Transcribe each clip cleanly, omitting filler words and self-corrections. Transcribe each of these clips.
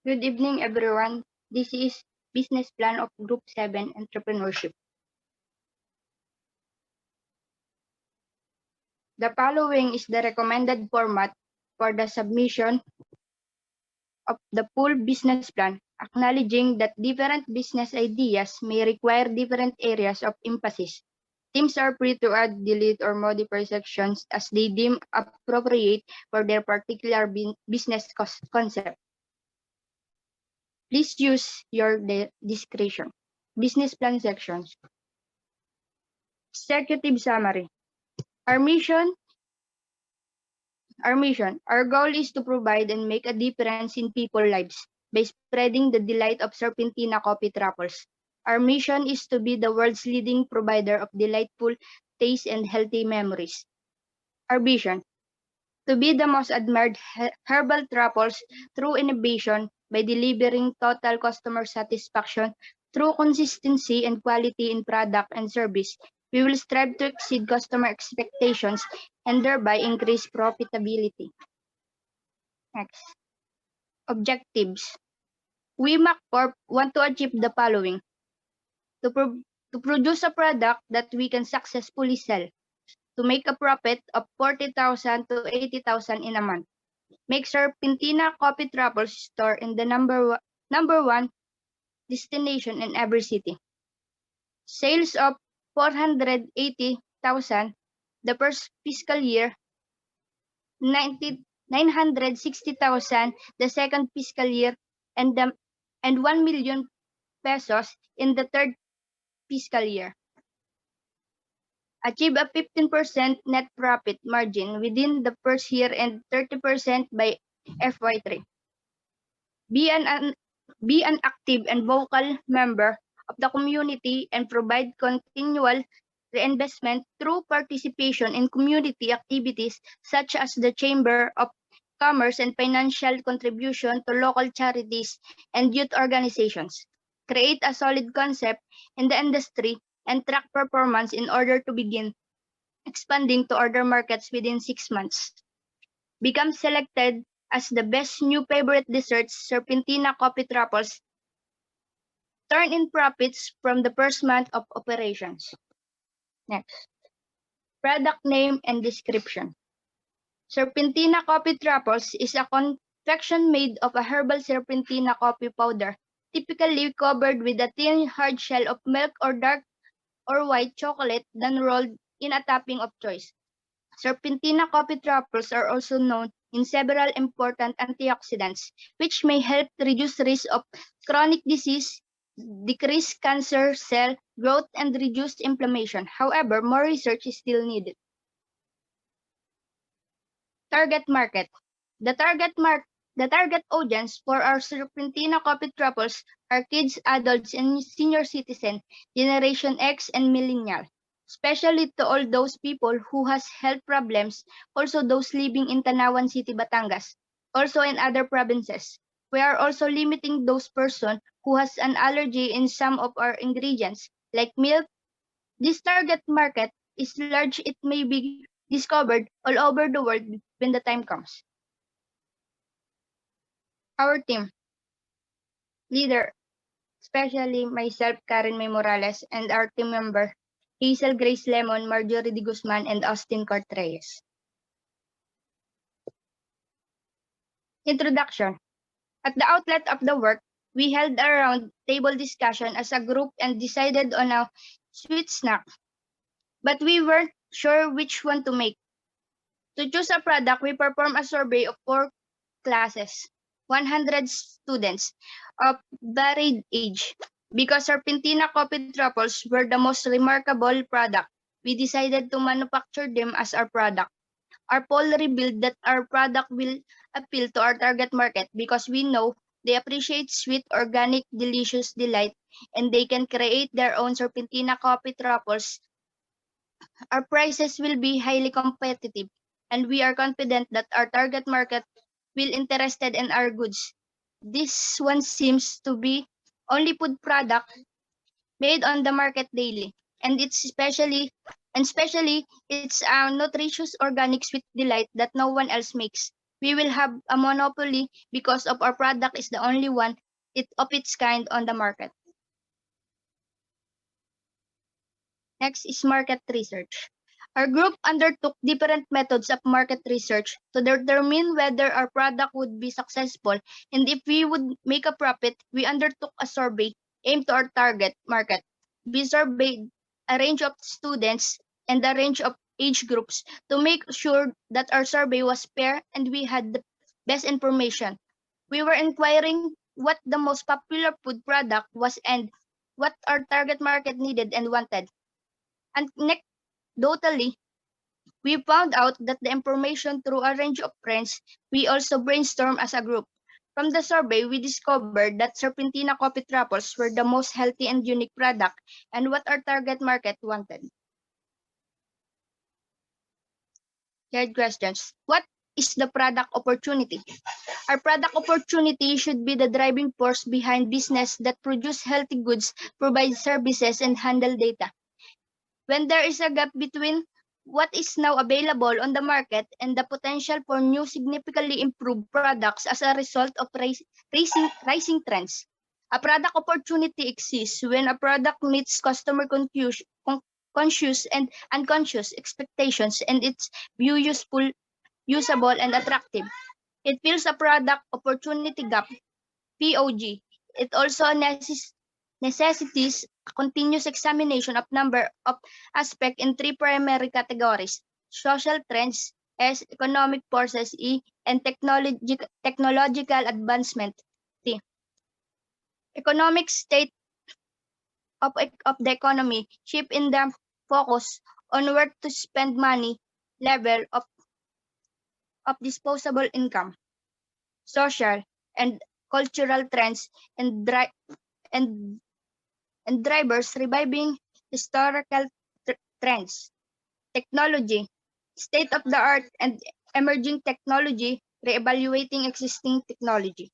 Good evening, everyone. This is Business Plan of Group 7 Entrepreneurship. The following is the recommended format for the submission of the full business plan, acknowledging that different business ideas may require different areas of emphasis. Teams are free to add, delete, or modify sections as they deem appropriate for their particular business concept. Please use your discretion. Business plan sections. Executive summary. Our goal is to provide and make a difference in people's lives by spreading the delight of Serpentina coffee truffles. Our mission is to be the world's leading provider of delightful taste and healthy memories. Our vision, to be the most admired herbal truffles through innovation by delivering total customer satisfaction through consistency and quality in product and service. We will strive to exceed customer expectations and thereby increase profitability. Next. Objectives. We MHAC Corp want to achieve the following. To produce a product that we can successfully sell. To make a profit of 40,000 to 80,000 in a month. Make Serpentina coffee truffles store in the number one destination in every city. Sales of 480,000 the first fiscal year, 960,000 the second fiscal year, and 1 million pesos in the third fiscal year. Achieve a 15% net profit margin within the first year and 30% by FY3. Be an active and vocal member of the community and provide continual reinvestment through participation in community activities such as the Chamber of Commerce and financial contribution to local charities and youth organizations. Create a solid concept in the industry and track performance in order to begin expanding to other markets within 6 months. Become selected as the best new favorite desserts, Serpentina coffee truffles. Turn in profits from the first month of operations. Next. Product name and description. Serpentina coffee truffles is a confection made of a herbal Serpentina coffee powder, typically covered with a thin hard shell of milk or dark or white chocolate, then rolled in a topping of choice. Serpentina coffee truffles are also known in several important antioxidants, which may help reduce risk of chronic disease, decrease cancer cell growth, and reduce inflammation. However, more research is still needed. Target market. The target audience for our Serpentina coffee truffles are kids, adults, and senior citizens, Generation X and Millennial, especially to all those people who has health problems, also those living in Tanawan City, Batangas, also in other provinces. We are also limiting those persons who has an allergy in some of our ingredients, like milk. This target market is large. It may be discovered all over the world when the time comes. Our team. Leader, especially myself, Karen May Morales, and our team member, Hazel Grace Lemon, Marjorie De Guzman, and Austin Cortreyes. Introduction. At the outlet of the work, we held a round table discussion as a group and decided on a sweet snack. But we weren't sure which one to make. To choose a product, we performed a survey of 4 classes, 100 students of varied age. Because Serpentina coffee truffles were the most remarkable product, we decided to manufacture them as our product. Our poll revealed that our product will appeal to our target market because we know they appreciate sweet, organic, delicious delight, and they can create their own Serpentina coffee truffles. Our prices will be highly competitive, and we are confident that our target market will interested in our goods. This one seems to be only food product made on the market daily, and especially it's a nutritious organic sweet delight that no one else makes. We will have a monopoly because of our product is the only one of its kind on the market. Next is market research. Our group undertook different methods of market research to determine whether our product would be successful, and if we would make a profit. We undertook a survey aimed to our target market. We surveyed a range of students and a range of age groups to make sure that our survey was fair and we had the best information. We were inquiring what the most popular food product was and what our target market needed and wanted. Anecdotally, we found out that the information through a range of friends. We also brainstormed as a group. From the survey, we discovered that Serpentina coffee truffles were the most healthy and unique product and what our target market wanted. Third questions. What is the product opportunity? Our product opportunity should be the driving force behind business that produce healthy goods, provide services, and handle data. When there is a gap between what is now available on the market and the potential for new significantly improved products as a result of rising trends. A product opportunity exists when a product meets customer conscious and unconscious expectations and it's useful, usable, and attractive. It fills a product opportunity gap, POG. It also necessitates a continuous examination of number of aspects in three primary categories: social trends, S, economic forces, E, and technological advancement, T. Economic state of the economy, shift in the focus on where to spend money, level of disposable income, social and cultural trends, and drivers reviving historical trends. Technology, state-of-the-art and emerging technology, reevaluating existing technology.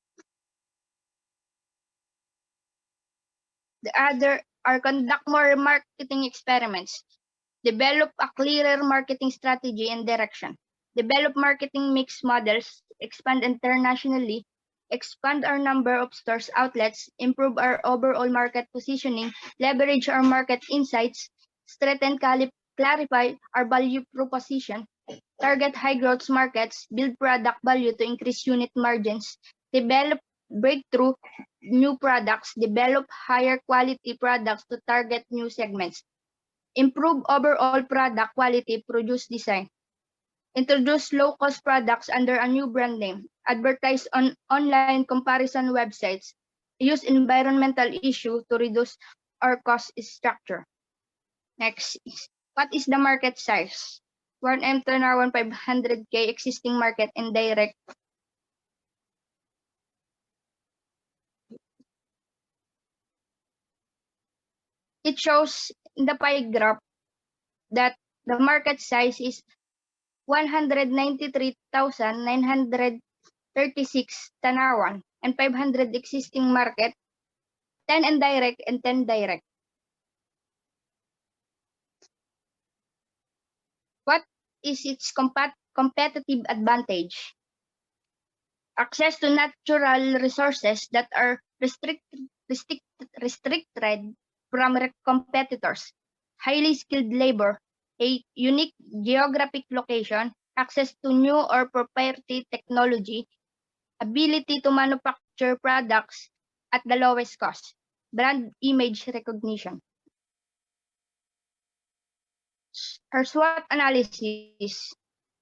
The other are conduct more marketing experiments, develop a clearer marketing strategy and direction, develop marketing mix models, expand internationally, expand our number of stores outlets, improve our overall market positioning, leverage our market insights, strengthen, clarify our value proposition, target high growth markets, build product value to increase unit margins, develop breakthrough new products, develop higher quality products to target new segments, improve overall product quality, produce design, introduce low-cost products under a new brand name, advertise on online comparison websites, use environmental issue to reduce our cost structure. Next, what is the market size? 1M to now 500K existing market and direct. It shows in the pie graph that the market size is 193,936 Tanawan and 500 existing market, 10 indirect and 10 direct. What is its competitive advantage? Access to natural resources that are restricted from competitors, highly skilled labor, a unique geographic location, access to new or proprietary technology, ability to manufacture products at the lowest cost, brand image recognition. Our SWOT analysis,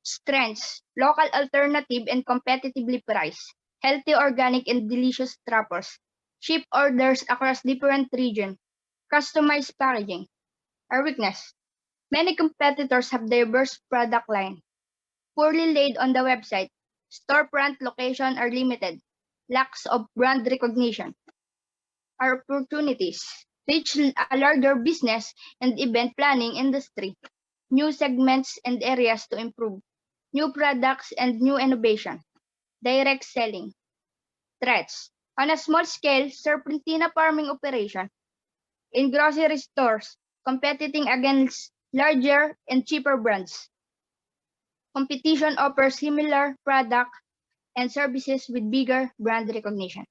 strengths, local alternative and competitively priced, healthy organic and delicious truffles, ship orders across different regions, customized packaging. Our weakness, many competitors have diverse product line, poorly laid on the website, storefront location are limited, lacks of brand recognition. Our opportunities, reach a larger business and event planning industry, new segments and areas to improve, new products and new innovation, direct selling. Threats, on a small scale, Serpentina farming operation, in grocery stores, competing against larger and cheaper brands. Competition offers similar product and services with bigger brand recognition.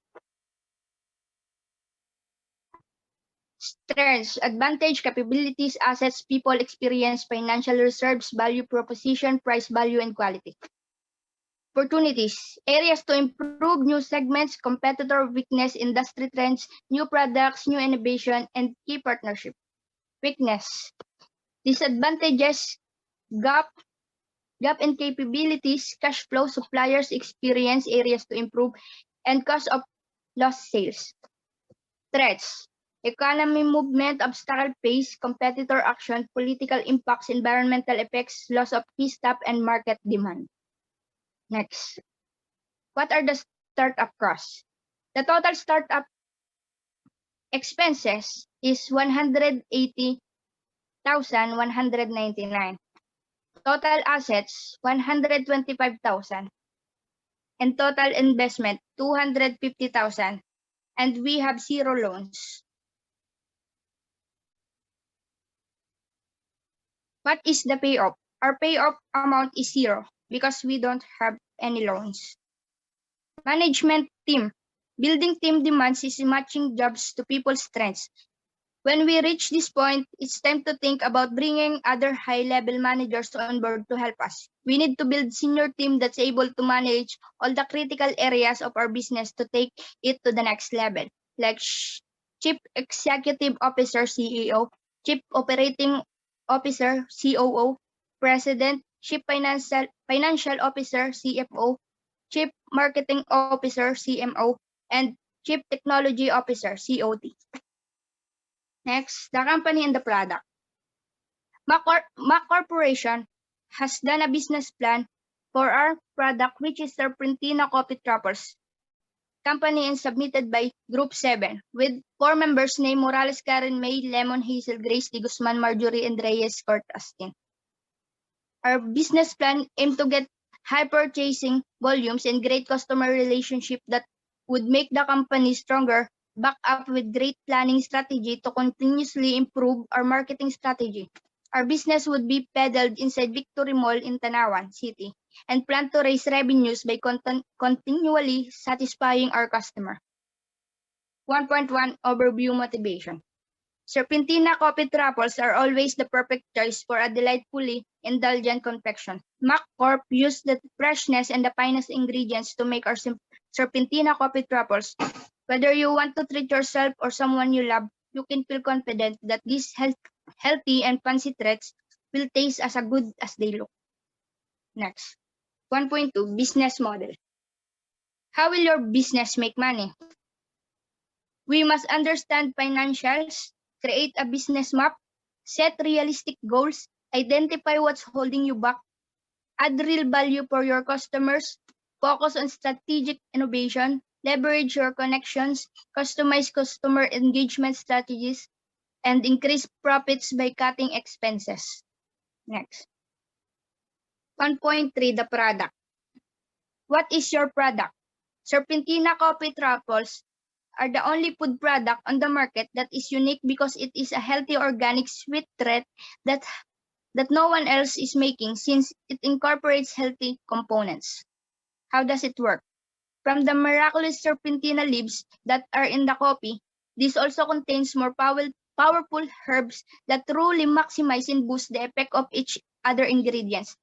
Strengths, advantage, capabilities, assets, people, experience, financial reserves, value proposition, price value, and quality. Opportunities, areas to improve, new segments, competitor weakness, industry trends, new products, new innovation, and key partnership. Weakness, disadvantages, gap in capabilities, cash flow, suppliers experience, areas to improve, and cost of lost sales. Threats, economy movement, obstacle pace, competitor action, political impacts, environmental effects, loss of key staff, and market demand. Next, what are the startup costs? The total startup expenses is 180,199. Total assets, 125,000. And total investment, 250,000. And we have 0 loans. What is the payoff? Our payoff amount is 0 because we don't have any loans. Management team. Building team demands is matching jobs to people's strengths. When we reach this point, it's time to think about bringing other high-level managers on board to help us. We need to build senior team that's able to manage all the critical areas of our business to take it to the next level, like Chief Executive Officer, CEO, Chief Operating Officer, COO, President, Chief Financial Officer, CFO, Chief Marketing Officer, CMO, and Chief Technology Officer, COT. Next, the company and the product. MHAC Corporation has done a business plan for our product, which is Serpentina Coffee Truffles company, and submitted by Group 7 with 4 members named Morales, Karen, May, Lemon, Hazel, Grace, De Guzman, Marjorie, and Reyes, Court, Astin. Our business plan aimed to get high purchasing volumes and great customer relationship that would make the company stronger, back up with great planning strategy to continuously improve our marketing strategy. Our business would be peddled inside Victory Mall in Tanawan City and plan to raise revenues by continually satisfying our customer. 1.1 Overview Motivation. Serpentina coffee truffles are always the perfect choice for a delightfully indulgent confection. MHAC Corp used the freshness and the finest ingredients to make our Serpentina coffee truffles. Whether you want to treat yourself or someone you love, you can feel confident that these healthy and fancy treats will taste as good as they look. Next, 1.2 Business Model. How will your business make money? We must understand financials, create a business map, set realistic goals, identify what's holding you back, add real value for your customers, focus on strategic innovation, leverage your connections, customize customer engagement strategies, and increase profits by cutting expenses. Next. 1.3 The product. What is your product? Serpentina coffee truffles are the only food product on the market that is unique because it is a healthy organic sweet treat that no one else is making, since it incorporates healthy components. How does it work? From the miraculous serpentina leaves that are in the coffee, this also contains more powerful herbs that truly maximize and boost the effect of each other ingredients.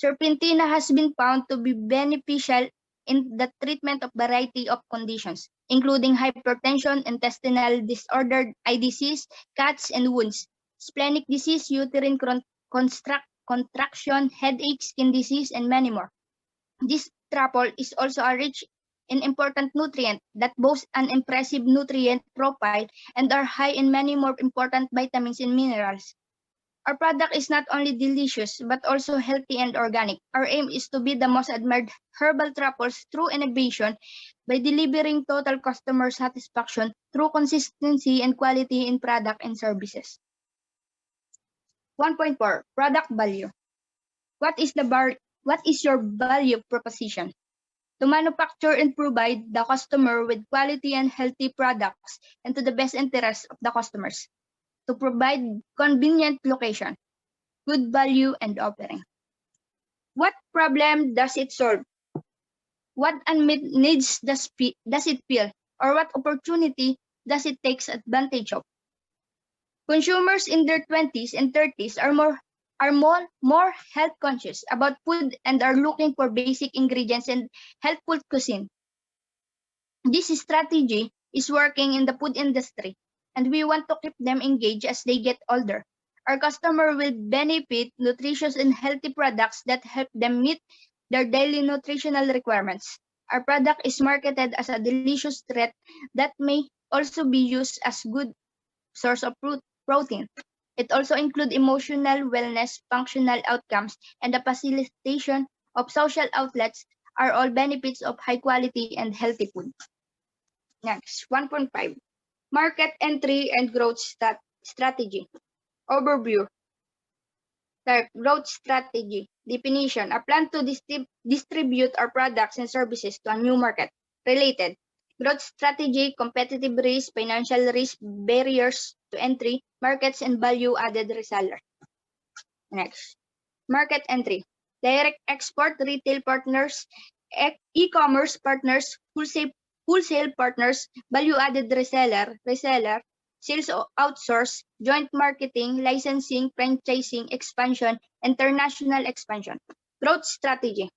Serpentina has been found to be beneficial in the treatment of variety of conditions, including hypertension, intestinal disorder, eye disease, cuts and wounds, splenic disease, uterine contraction, headache, skin disease, and many more. This truffle is also a rich in important nutrient that boasts an impressive nutrient profile and are high in many more important vitamins and minerals. Our product is not only delicious but also healthy and organic. Our aim is to be the most admired herbal truffles through innovation by delivering total customer satisfaction through consistency and quality in product and services. 1.4 Product Value. What is your value proposition? To manufacture and provide the customer with quality and healthy products and to the best interest of the customers. To provide convenient location, good value, and offering. What problem does it solve? What unmet needs does it fill, or what opportunity does it take advantage of? Consumers in their 20s and 30s are more health conscious about food and are looking for basic ingredients and healthful cuisine. This strategy is working in the food industry, and we want to keep them engaged as they get older. Our customer will benefit nutritious and healthy products that help them meet their daily nutritional requirements. Our product is marketed as a delicious treat that may also be used as good source of protein. It also includes emotional wellness, functional outcomes, and the facilitation of social outlets are all benefits of high quality and healthy food. Next, 1.5. Market entry and growth strategy. Overview. Growth strategy. Definition. A plan to distribute our products and services to a new market. Related. Growth strategy, competitive risk, financial risk, barriers to entry, markets, and value-added reseller. Next. Market entry. Direct export, retail partners, e-commerce partners, wholesale partners, value-added reseller, sales outsource, joint marketing, licensing, franchising, expansion, international expansion. Growth strategy.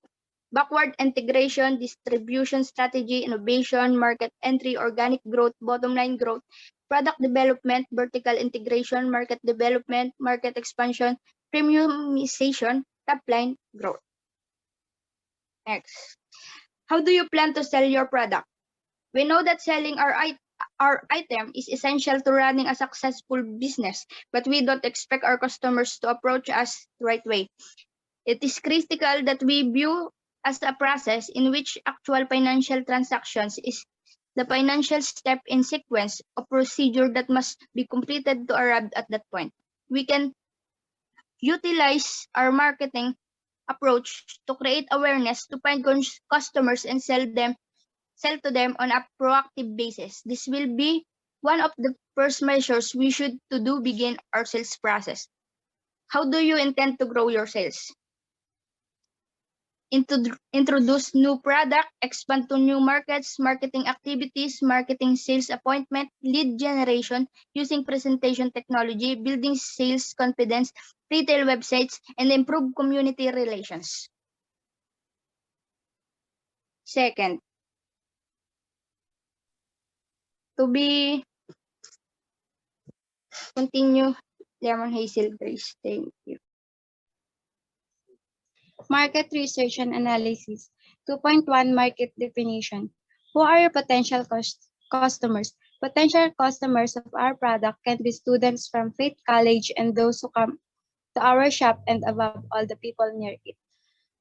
Backward integration, distribution strategy, innovation, market entry, organic growth, bottom line growth, product development, vertical integration, market development, market expansion, premiumization, top line growth. Next. How do you plan to sell your product? We know that selling our item is essential to running a successful business, but we don't expect our customers to approach us the right way. It is critical that we view as a process in which actual financial transactions is the financial step in sequence of procedure that must be completed to arrive at that point. We can utilize our marketing approach to create awareness to find customers and sell to them on a proactive basis. This will be one of the first measures we should to do begin our sales process. How do you intend to grow your sales? Introduce new product, expand to new markets, marketing activities, marketing sales appointment, lead generation using presentation technology, building sales confidence, retail websites, and improve community relations. Second, to be continue Lemon Hazel Grace. Thank you. Market research and analysis. 2.1 Market definition. Who are your potential customers? Potential customers of our product can be students from Faith College and those who come to our shop and above all the people near it.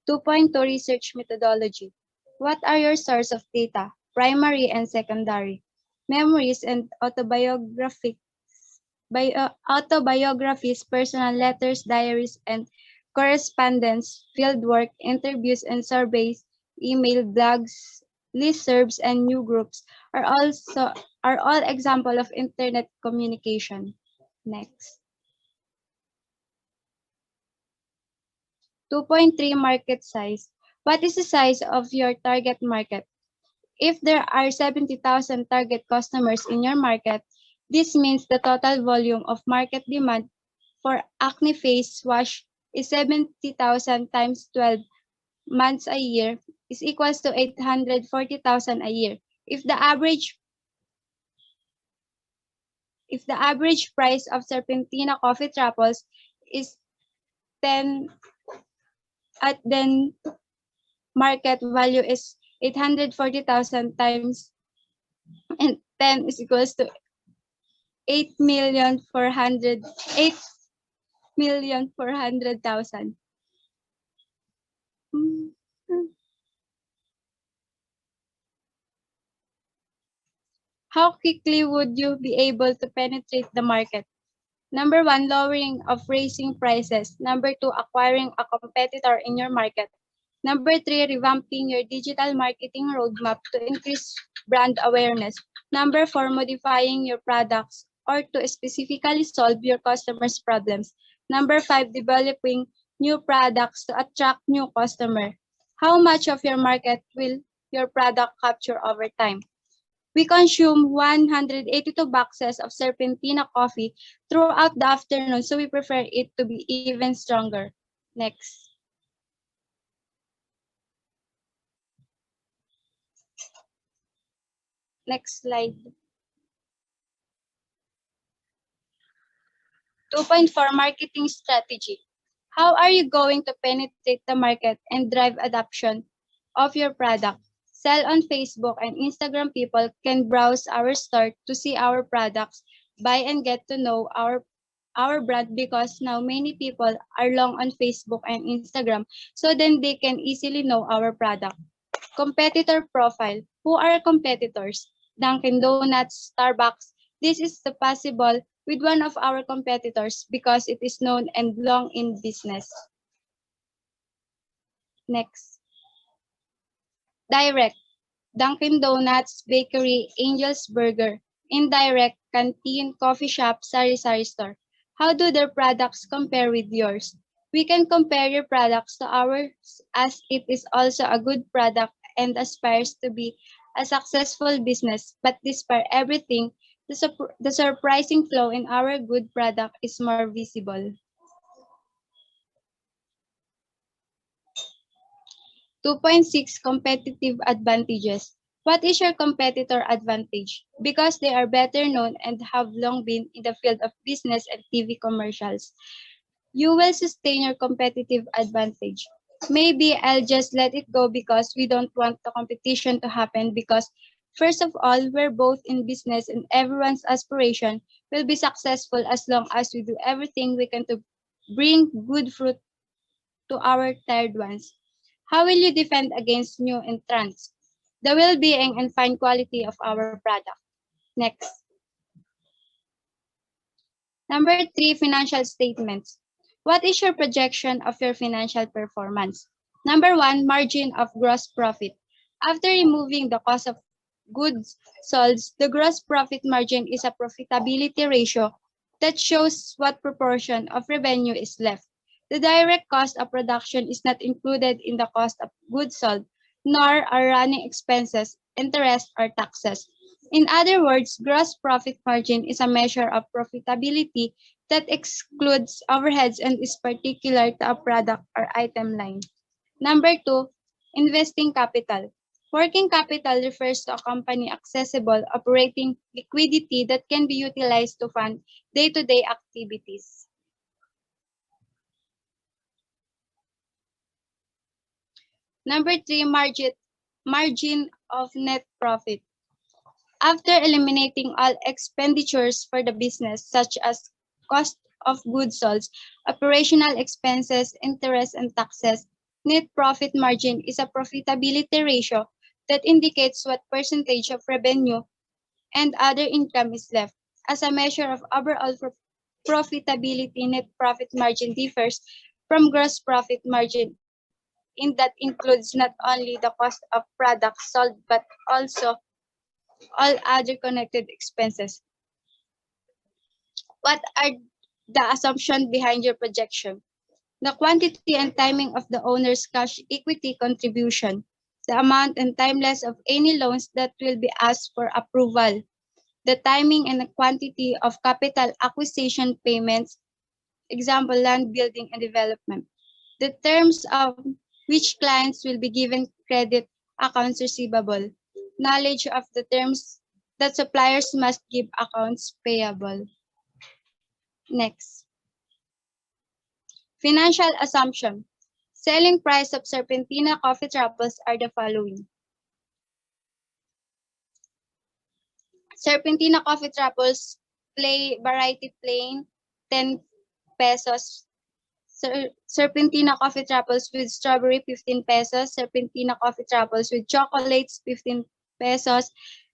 2.2 Research methodology. What are your source of data? Primary and secondary. Memories and autobiographies, personal letters, diaries, and correspondence, fieldwork, interviews and surveys, email, blogs, listservs, and new groups are all example of internet communication. Next. 2.3 Market size. What is the size of your target market? If there are 70,000 target customers in your market, this means the total volume of market demand for acne face wash is 70,000 times 12 months a year is equals to 840,000 a year. If the average price of Serpentina coffee Truffles is 10, then market value is 840,000 times and 10 is equals to 8,400,000. How quickly would you be able to penetrate the market? Number 1, lowering of raising prices. Number 2, acquiring a competitor in your market. Number 3, revamping your digital marketing roadmap to increase brand awareness. Number 4, modifying your products or to specifically solve your customers' problems. Number 5, developing new products to attract new customer. How much of your market will your product capture over time. We consume 182 boxes of Serpentina coffee throughout the afternoon, so we prefer it to be even stronger. Next. Next slide. 2.4 Marketing Strategy. How are you going to penetrate the market and drive adoption of your product? Sell on Facebook and Instagram. People can browse our store to see our products, buy and get to know our brand because now many people are long on Facebook and Instagram, so then they can easily know our product. Competitor profile. Who are competitors? Dunkin' Donuts, Starbucks. This is the possible with one of our competitors because it is known and long in business. Next. Direct. Dunkin' Donuts, Bakery, Angel's Burger. Indirect, canteen, coffee shop, sari-sari store. How do their products compare with yours? We can compare your products to ours as it is also a good product and aspires to be a successful business. But despite everything, the surprising flow in our good product is more visible. 2.6 Competitive Advantages. What is your competitor advantage? Because they are better known and have long been in the field of business and TV commercials. You will sustain your competitive advantage. Maybe I'll just let it go because we don't want the competition to happen because first of all, we're both in business and everyone's aspiration will be successful as long as we do everything we can to bring good fruit to our tired ones. How will you defend against new entrants? The well-being and fine quality of our product. Next. Number 3, financial statements. What is your projection of your financial performance? Number 1, margin of gross profit. After removing the cost of goods sold, the gross profit margin is a profitability ratio that shows what proportion of revenue is left. The direct cost of production is not included in the cost of goods sold, nor are running expenses, interest, or taxes. In other words, gross profit margin is a measure of profitability that excludes overheads and is particular to a product or item line. Number 2, investing capital. Working capital refers to a company accessible operating liquidity that can be utilized to fund day-to-day activities. Number 3, margin of net profit. After eliminating all expenditures for the business, such as cost of goods sold, operational expenses, interest, and taxes, net profit margin is a profitability ratio that indicates what percentage of revenue and other income is left. As a measure of overall profitability, net profit margin differs from gross profit margin in that includes not only the cost of products sold but also all other connected expenses. What are the assumptions behind your projection? The quantity and timing of the owner's cash equity contribution, the amount and timeless of any loans that will be asked for approval, the timing and the quantity of capital acquisition payments, example, land building and development, the terms of which clients will be given credit, accounts receivable, knowledge of the terms that suppliers must give accounts payable. Next. Financial assumption. Selling price of Serpentina coffee truffles are the following. Serpentina coffee truffles, variety plain, 10 pesos. Serpentina coffee truffles with strawberry, 15 pesos. Serpentina coffee truffles with chocolates, 15 pesos.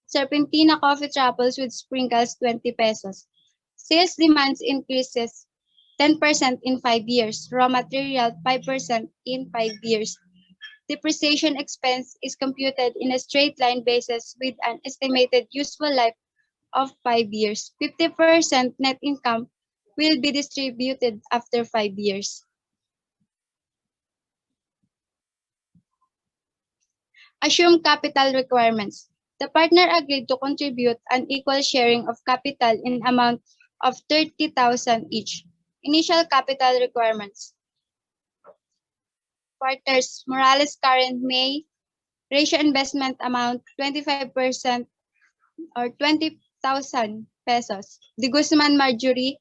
Serpentina coffee truffles with sprinkles, 20 pesos. Sales demands increases 10% in 5 years. Raw material, 5% in 5 years. Depreciation expense is computed in a straight line basis with an estimated useful life of 5 years. 50% net income will be distributed after 5 years. Assume capital requirements. The partner agreed to contribute an equal sharing of capital in amount of 30,000 each. Initial capital requirements. Partners Morales Karen May, ratio investment amount 25% or 20,000 pesos. De Guzman Marjorie,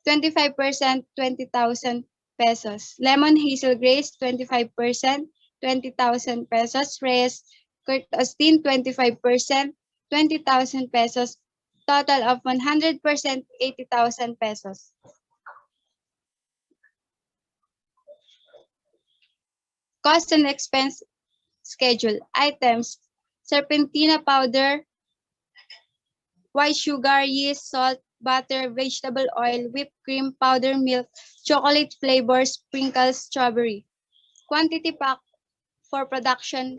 25%, 20,000 pesos. Lemon Hazel Grace, 25%, 20,000 pesos. Reyes Kurt Austin, 25%, 20,000 pesos. Total of 100%, 80,000 pesos. Cost and expense schedule. Items: Serpentina powder, white sugar, yeast, salt, butter, vegetable oil, whipped cream, powder milk, chocolate flavor, sprinkles, strawberry. Quantity pack for production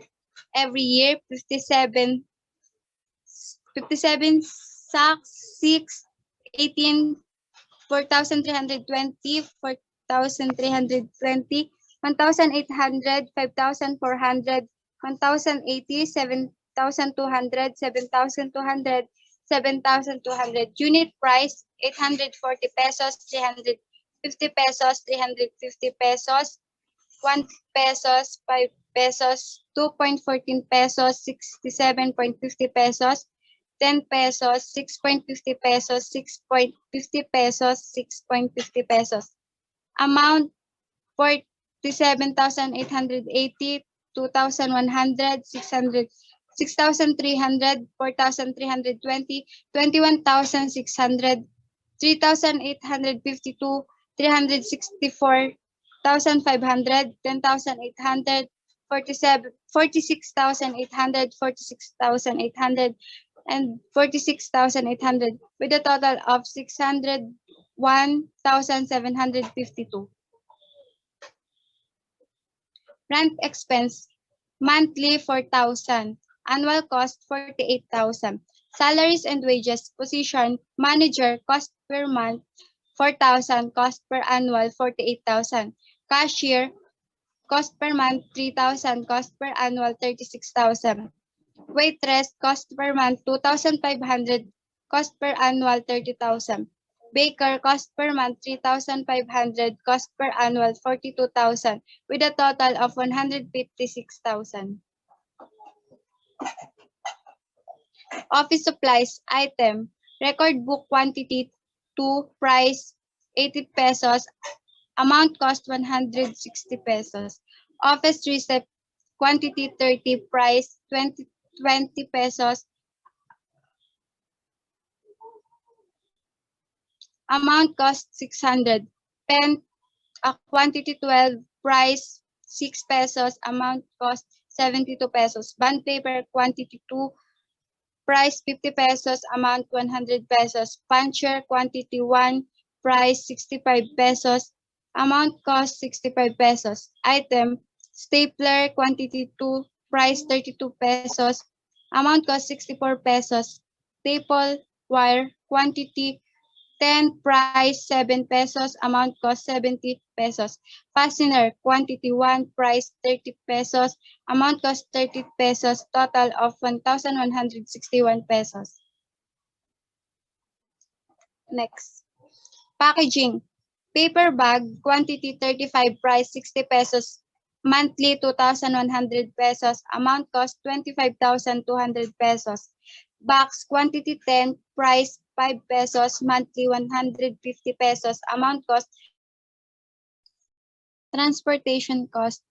every year, 57 sacks, 6, 18, 4,320, 4,320, 1,800, 5,400, 1,080, 7,200, 7,200, 7,200. Unit price, 840 pesos, 350 pesos, 350 pesos, 1 pesos, 5 pesos, 2.14 pesos, 67.50 pesos, 10 pesos, 6.50 pesos, 6.50 pesos, 6.50 pesos. Amount 47,880, 2,100, 600, 6,300, 4,320, 21,600, 3,852, 364,500, 10,800, 46,800, 46,800, and 46,800 with a total of 601,752. Rent expense, monthly 4,000, annual cost 48,000. Salaries and wages, position, manager, cost per month 4,000, cost per annual 48,000. Cashier, cost per month 3,000, cost per annual 36,000. Waitress, cost per month 2,500, cost per annual 30,000. Baker, cost per month 3,500, cost per annual 42,000, with a total of 156,000. Office supplies item, record book quantity 2, price 80 pesos, amount cost 160 pesos. Office receipt quantity 30, price 20 pesos, amount cost 600. Pen quantity 12, price 6 pesos, amount cost 72 pesos. Bond paper quantity 2, price 50 pesos, amount 100 pesos. Puncher quantity 1, price 65 pesos, amount cost 65 pesos. Item stapler quantity 2, price 32 pesos, amount cost 64 pesos. Staple wire quantity 10, price 7 pesos, amount cost 70 pesos. Fastener quantity 1, price 30 pesos, amount cost 30 pesos, total of 1,161 pesos. Next. Packaging. Paper bag quantity 35, price 60 pesos, monthly 2,100 pesos, amount cost 25,200 pesos. Box quantity 10, price 5 pesos, monthly 150 pesos, amount cost. Transportation cost.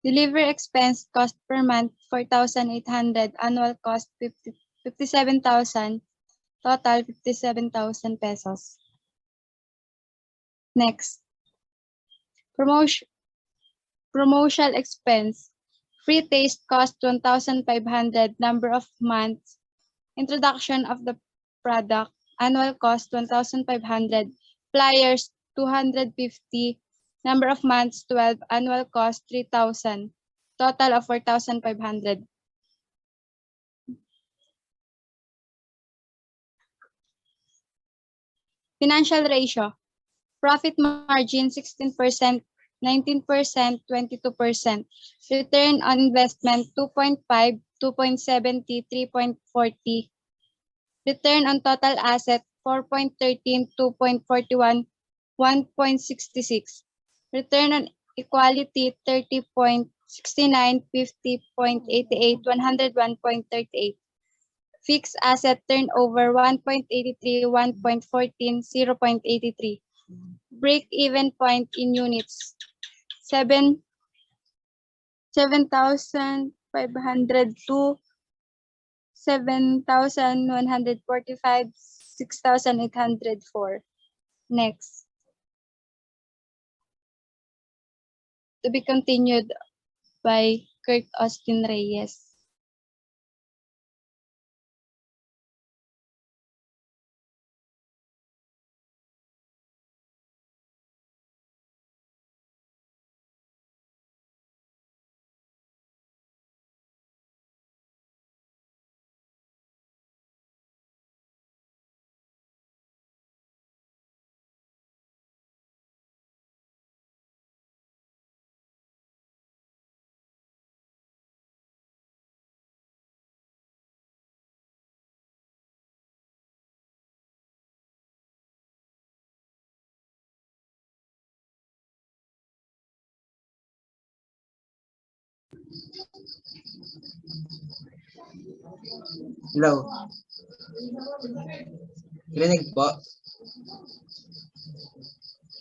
Delivery expense cost per month 4,800, annual cost 57,000, total 57,000 pesos. Next. Promotional expense. Free taste cost 1,500, number of months. Introduction of the product, annual cost 1,500. Flyers 250, number of months 12, annual cost 3,000. Total of 4,500. Financial ratio. Profit margin 16%, 19%, 22%. Return on investment 2.5, 2.70, 3.40. Return on total asset 4.13, 2.41, 1.66. Return on equality 30.69, 50.88, 101.38. Fixed asset turnover 1.83, 1.14, 0.83. Break-even point in units 7,500 to 7,145, 6,804. Next. To be continued by Kurt Austin Reyes. Hello. Rinig po.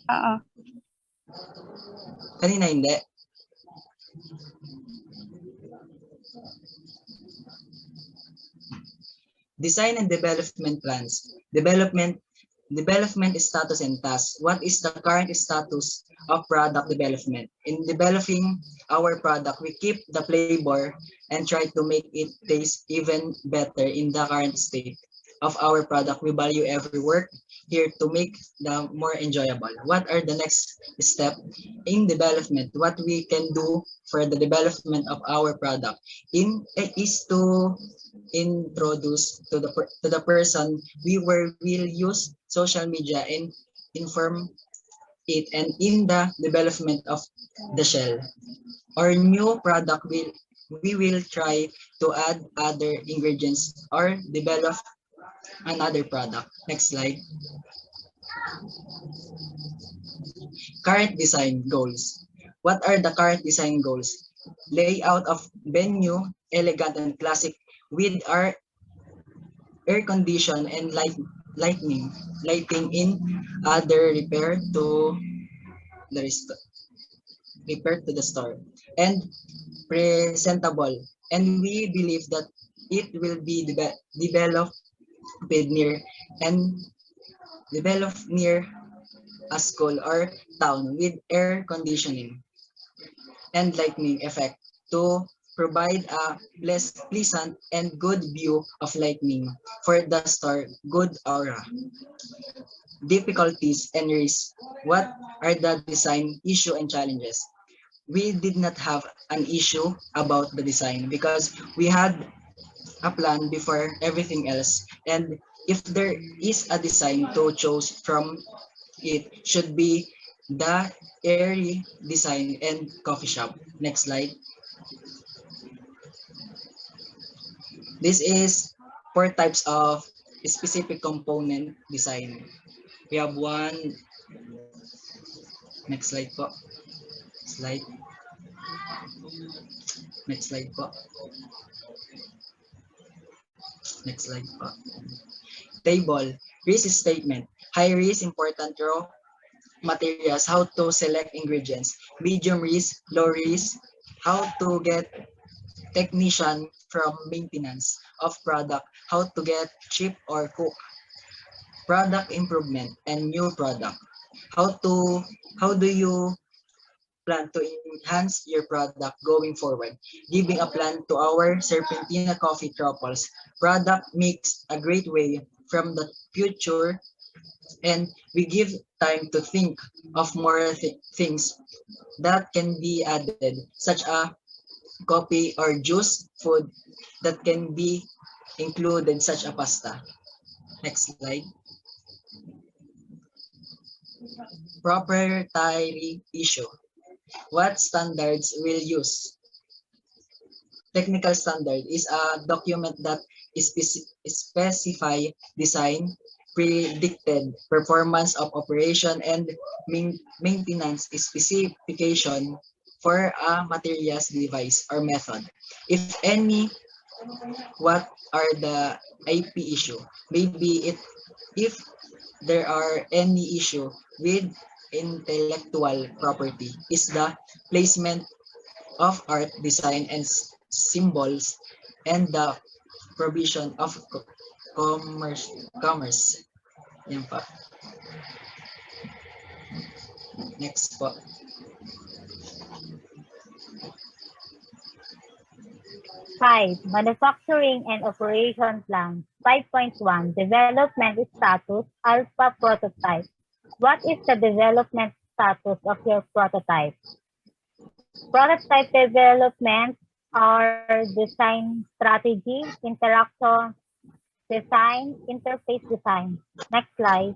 Oo. Kanina hindi. Design and development plans. Development status and tasks. What is the current status of product development? In developing our product, we keep the flavor and try to make it taste even better in the current state of our product. We value every work here to make the more enjoyable. What are the next step in development? What we can do for the development of our product is to introduce to the person we will use social media and inform it, and in the development of the shell or new product we will try to add other ingredients or develop another product. Next slide. Current design goals. What are the current design goals? Layout of venue, elegant and classic with our air condition and lighting in other repair to the store, and presentable, and we believe that it will be developed near and developed near a school or town with air conditioning and lighting effect to provide a less pleasant and good view of lighting for the store, good aura. Difficulties and risks. What are the design issue and challenges? We did not have an issue about the design because we had a plan before everything else, and if there is a design to choose from, it should be the airy design and coffee shop. Next slide. This is 4 types of specific component design. We have one. Next slide po. Slide. Next slide po. Next slide po. Table. Risk statement. High risk, important raw materials, how to select ingredients. Medium risk, low risk, how to get technician from maintenance of product, how to get cheap or cook. Product improvement and new product. How do you plan to enhance your product going forward? Giving a plan to our Serpentina coffee Truffles. Product makes a great way from the future, and we give time to think of more things that can be added, such as coffee or juice food that can be included, such as pasta. Next slide. Proprietary issue. What standards will use? Technical standard is a document that specify design, predicted performance of operation, and maintenance specification for a materials, device, or method. If any, what are the IP issue? Maybe if there are any issue with intellectual property is the placement of art, design, and symbols, and the provision of commerce. Yan pa. Next po. Five, manufacturing and operation plan. 5.1, development status, alpha prototype. What is the development status of your prototype? Prototype development are design strategy, interaction design, interface design. Next slide.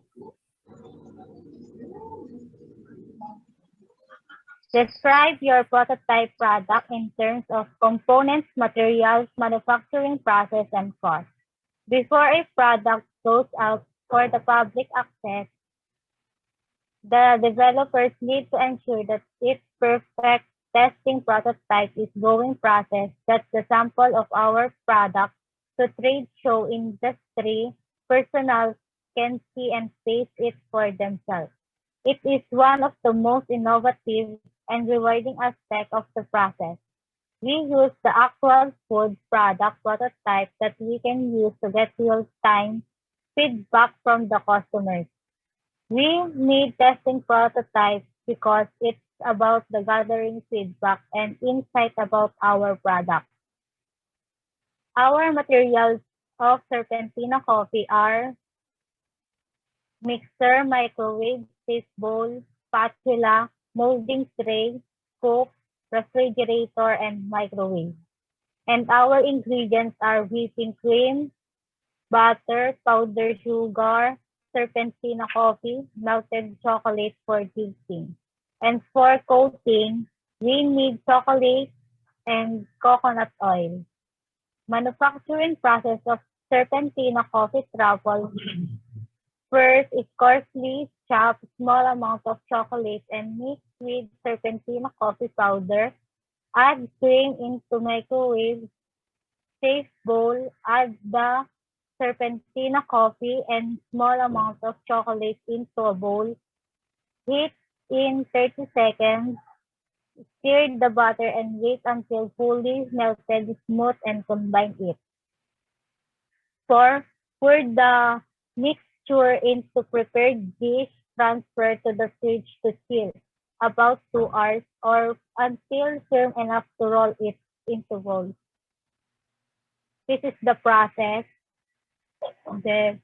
Describe your prototype product in terms of components, materials, manufacturing process, and cost. Before a product goes out for the public access, the developers need to ensure that its perfect testing prototype is going process that the sample of our product to trade show industry personnel can see and taste it for themselves. It is one of the most innovative and rewarding aspect of the process. We use the actual food product prototype that we can use to get real-time feedback from the customers. We need testing prototypes because it's about the gathering feedback and insight about our product. Our materials of Serpentina coffee are mixer, microwave, safe bowl, spatula, molding tray, scope, refrigerator, and microwave. And our ingredients are whipping cream, butter, powdered sugar, Serpentina coffee, melted chocolate for dipping. And for coating, we need chocolate and coconut oil. Manufacturing process of Serpentina coffee truffle. First is coarsely chop small amount of chocolate and mix with Serpentina coffee powder. Add cream into microwave. Safe bowl. Add the Serpentina coffee and small amount of chocolate into a bowl. Heat in 30 seconds. Stir the butter and wait until fully melted, smooth, and combine it. 4. Pour the mixture into prepared dish. Transfer to the fridge to chill about 2 hours or until firm enough to roll it into balls. This is the process. The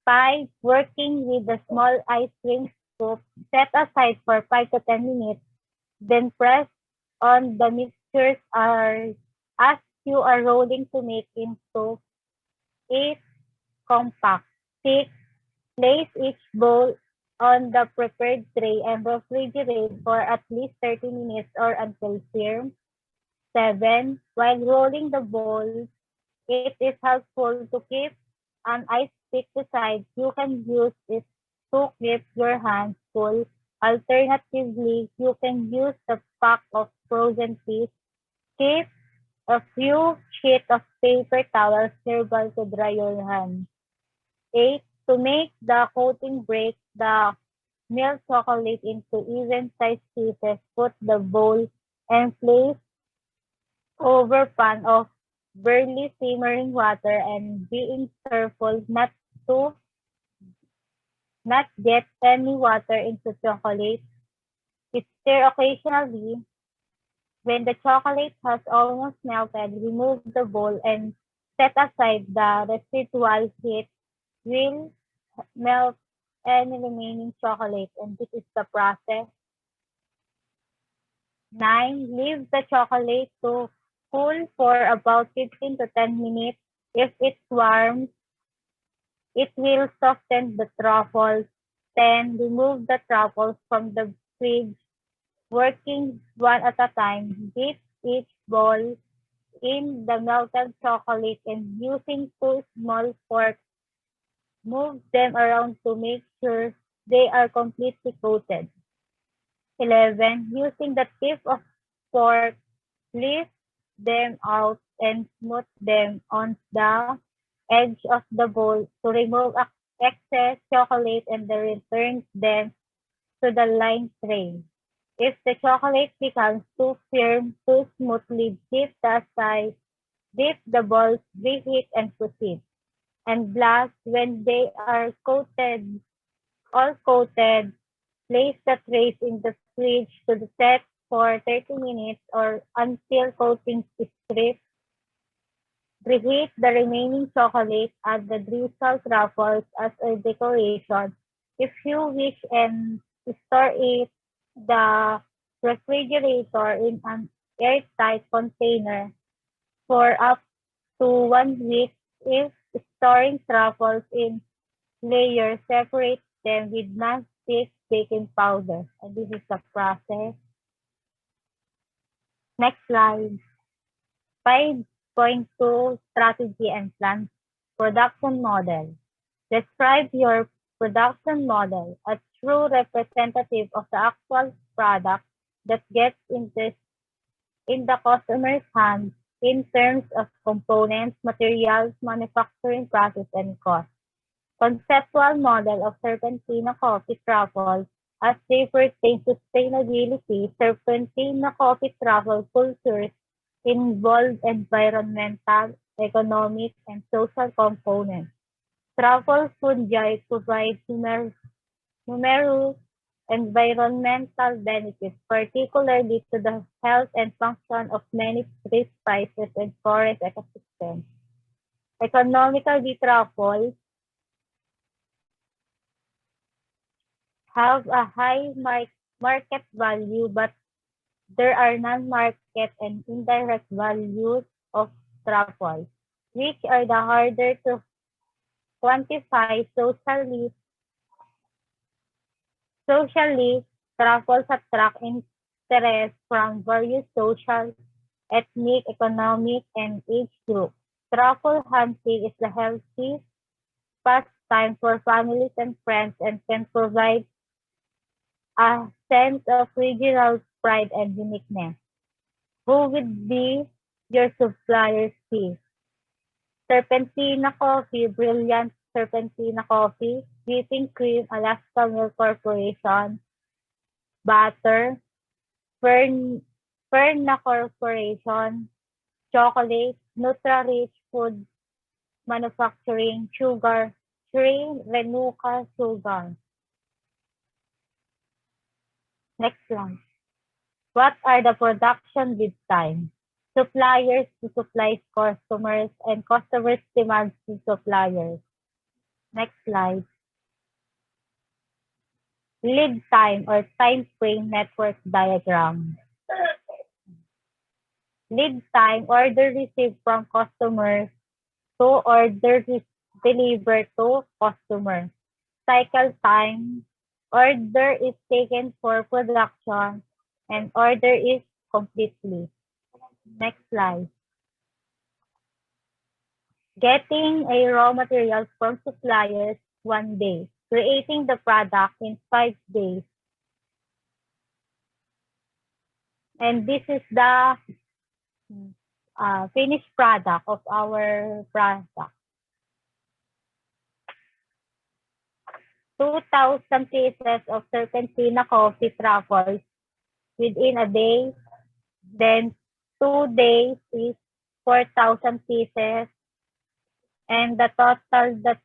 5. Working with the small ice cream scoop. Set aside for 5 to 10 minutes. Then press on the mixtures as you are rolling to make into a compact. 6. Place each bowl on the prepared tray and refrigerate for at least 30 minutes or until firm. 7. While rolling the bowl, it is helpful to keep an ice pick beside. You can use it to keep your hands full. Alternatively, you can use the pack of frozen peas. Keep a few sheets of paper towels nearby to dry your hands. 8. To make the coating, break the milk chocolate into even-sized pieces. Put the bowl and place over pan of barely simmering water and being careful not get any water into chocolate. Stir occasionally. When the chocolate has almost melted, remove the bowl and set aside. The residual heat will melt any remaining chocolate, and this is the process. 9. Leave the chocolate to cool for about 15 to 10 minutes. If it's warm, it will soften the truffles. 10. Remove the truffles from the fridge Working one at a time, dip each ball in the melted chocolate and using two small forks, move them around to make sure they are completely coated. 11. Using the tip of fork, lift them out and smooth them on the edge of the bowl to remove excess chocolate and then return them to the line tray. If the chocolate becomes too firm, too smoothly, dip the balls, reheat and proceed. And last, when they are all coated, place the trays in the fridge to set for 30 minutes or until coating is stripped. Reheat the remaining chocolate, add the drizzled truffles as a decoration. If you wish, and store it the refrigerator in an airtight container for up to 1 week. If storing truffles in layers, separate them with non-stick baking powder. And this is the process. Next slide. 5.2 Strategy and Plan Production Model. Describe your production model, a true representative of the actual product that gets in the customer's hands in terms of components, materials, manufacturing process, and cost. Conceptual model of Serpentina coffee truffles as they pertain to sustainability. Serpentina coffee truffle cultures involve environmental, economic, and social components. Truffle fungi provide numerous environmental benefits, particularly to the health and function of many tree species and forest ecosystems. Economically, truffles have a high market value, but there are non-market and indirect values of truffles, which are the harder to quantify socially. Truffles attract interest from various social, ethnic, economic, and age groups. Truffle hunting is a healthy pastime for families and friends and can provide a sense of regional pride and uniqueness. Who would be your suppliers be? Serpentina Coffee, Brilliant Serpentina Coffee, Whipping Cream, Alaska Milk Corporation, Butter, Ferna Corporation, Chocolate, Nutri-Rich Food Manufacturing, Sugar, Sri Renuka Sugar. Next one. What are the production lead times? Suppliers to supply customers and customers demands to suppliers. Next slide. Lead time or time frame network diagram. Lead time, order received from customers to order delivered to customer. Cycle time, order is taken for production and order is completely. Next slide. Getting a raw materials from suppliers 1 day. Creating the product in 5 days. And this is the finished product of our product. 2,000 pieces of Serpentina coffee truffles within a day. Then 2 days is 4,000 pieces. And the total that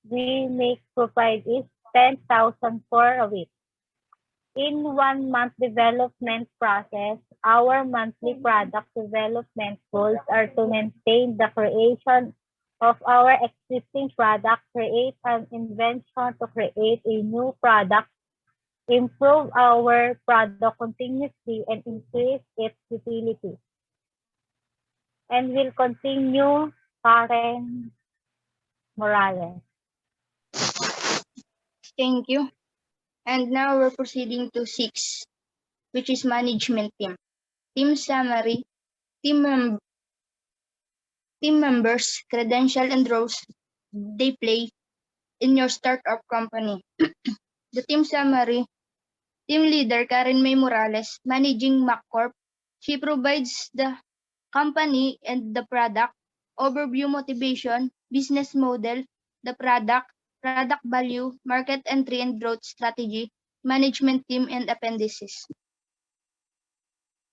we make provide is 10,000 for a week. In 1 month development process, our monthly product development goals are to maintain the creation of our existing product, create an invention to create a new product, improve our product continuously, and increase its utility. And will continue, Karen Morales. Thank you. And now we're proceeding to 6. which is management team. Team summary, team members, credential and roles they play in your startup company. The team summary, team leader Karen May Morales, managing MHAC Corp. She provides the company and the product, overview motivation, business model, the product value, market entry and growth strategy, management team and appendices.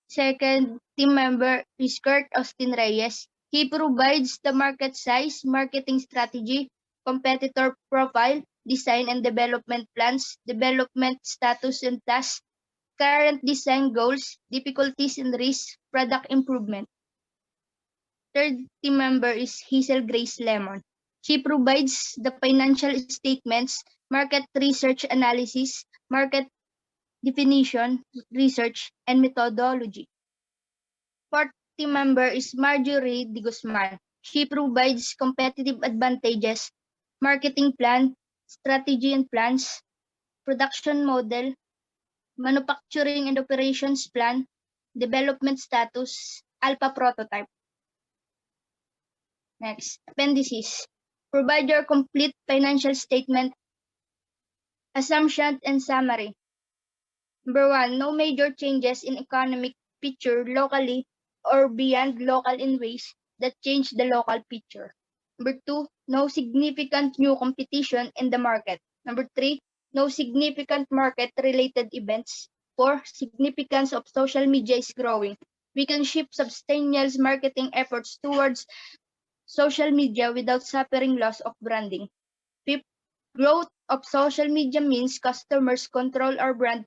Second team member is Kurt Austin Reyes. He provides the market size, marketing strategy, competitor profile, design and development plans, development status and tasks, current design goals, difficulties and risks, product improvement. Third team member is Hazel Grace Lemon. She provides the financial statements, market research analysis, market definition, research, and methodology. Fourth team member is Marjorie De Guzman. She provides competitive advantages, marketing plan, strategy and plans, production model, manufacturing and operations plan, development status, alpha prototype. Next, appendices. Provide your complete financial statement, assumption, and summary. Number 1, no major changes in economic picture locally or beyond local in ways that change the local picture. Number 2, no significant new competition in the market. Number 3, no significant market-related events. 4, significance of social media is growing. We can shift substantial marketing efforts towards social media without suffering loss of branding. 5th, growth of social media means customers control our brand.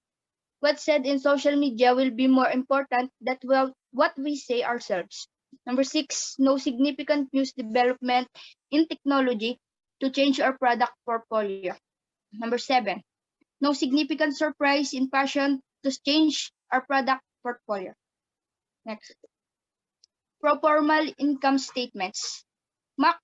What's said in social media will be more important than what we say ourselves. Number 6, no significant news development in technology to change our product portfolio. Number 7, no significant surprise in fashion to change our product portfolio. Next, pro forma income statements. MHAC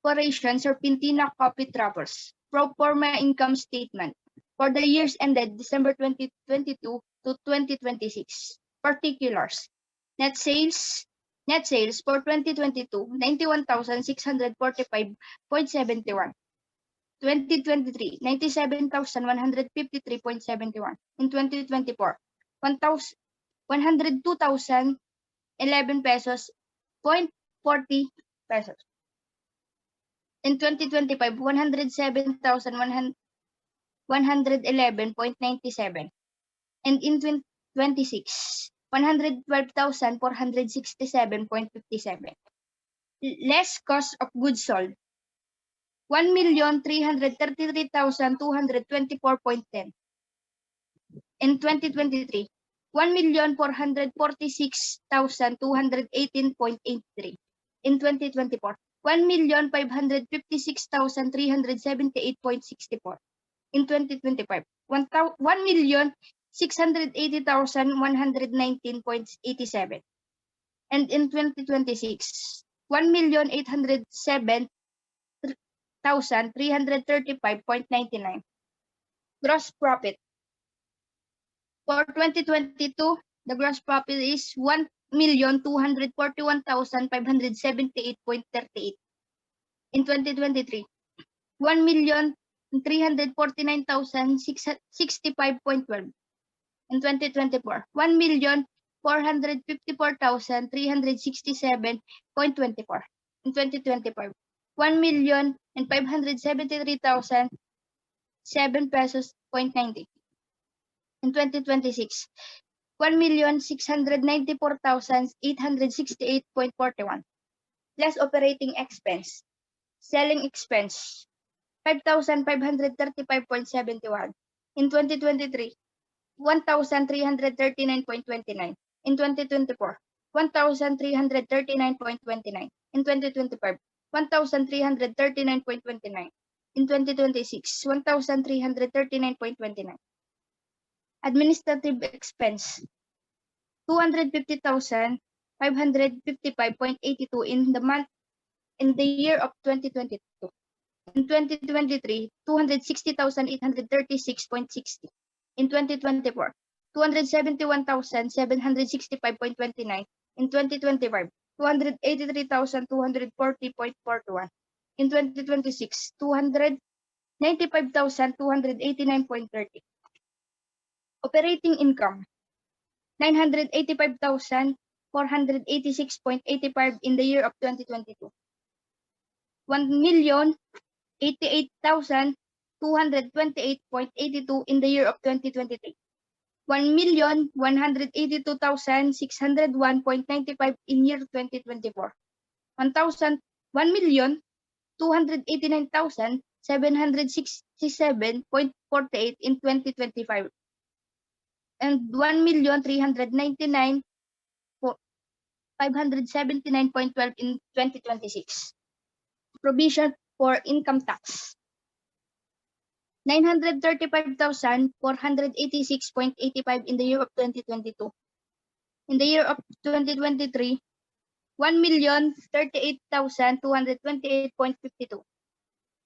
Corporation Serpentina Copy Truffles. Pro forma income statement for the years ended December 2022 to 2026. Particulars. Net sales for 2022, 91,645.71. 2023, 97,153.71. In 2024, 102,011 pesos, 0.40 pesos. In 2025, 107,111.97. And in 2026, 112,467.57. Less cost of goods sold, 1,333,224.10. In 2023, 1,446,218.83. In 2024, 1,556,378.64. In 2025, 1,680,119.87. And in 2026, 1,807,335.99. Gross profit. For 2022, the gross profit is 1,241,578.38. In 2023, 1,349,065.12. In 2024, 1,454,367.24. In 2025, 1,573,007 pesos 0.90. In 2026, 1,694,868.41. Less operating expense. Selling expense, 5,535.71. In 2023, 1,339.29. In 2024, 1,339.29. In 2025, 1,339.29. In 2026, 1,339.29. Administrative expense, 250,555.82 in the year of 2022. In 2023, 260,836.60. In 2024, 271,765.29 in 2025, 283,240.41 in 2026, 295,289.30. Operating income, 985,486.85 in the year of 2022, 1,088,228.82 in the year of 2023, 1,182,601.95 in year 2024, 1,289,767.48 in 2025, and 1,399,579.12 in 2026. Provision for income tax, 935,486.85 in the year of 2022. In the year of 2023, 1,038,228.52.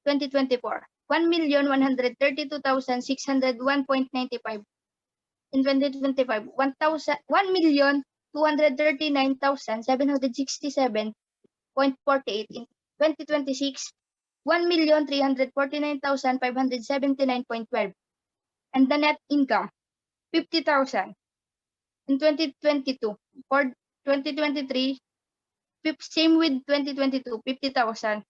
2024, 1,132,601.95. In 2025, 1,239,767.48. In 2026, 1,349,579.12. And the net income, 50,000. In 2022, for 2023, same with 2022, 50,000.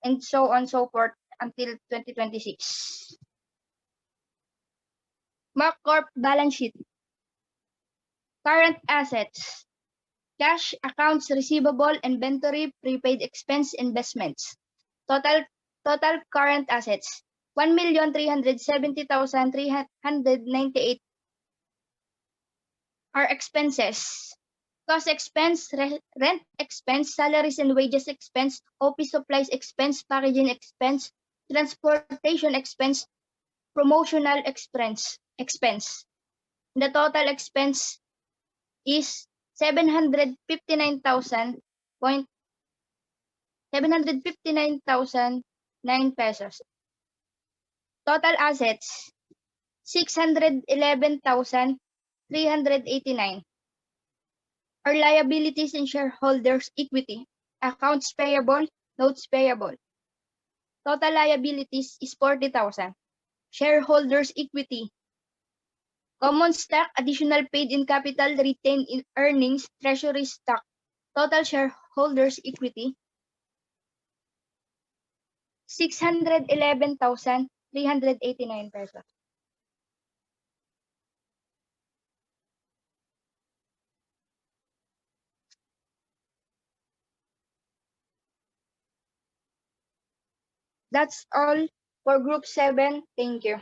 And so on so forth until 2026. MHAC Corp balance sheet. Current assets. Cash, accounts receivable, inventory, prepaid expense, investments. Total current assets, 1,370,398 are expenses. Cost expense, rent expense, salaries and wages expense, office supplies expense, packaging expense, transportation expense, promotional expense. The total expense is 759,009 pesos. Total assets, 611,389. Our liabilities and shareholders' equity, accounts payable, notes payable. Total liabilities is 40,000. Shareholders' equity, common stock, additional paid in capital, retained in earnings, treasury stock. Total shareholders' equity, 611,389 pesos. That's all for Group 7. Thank you.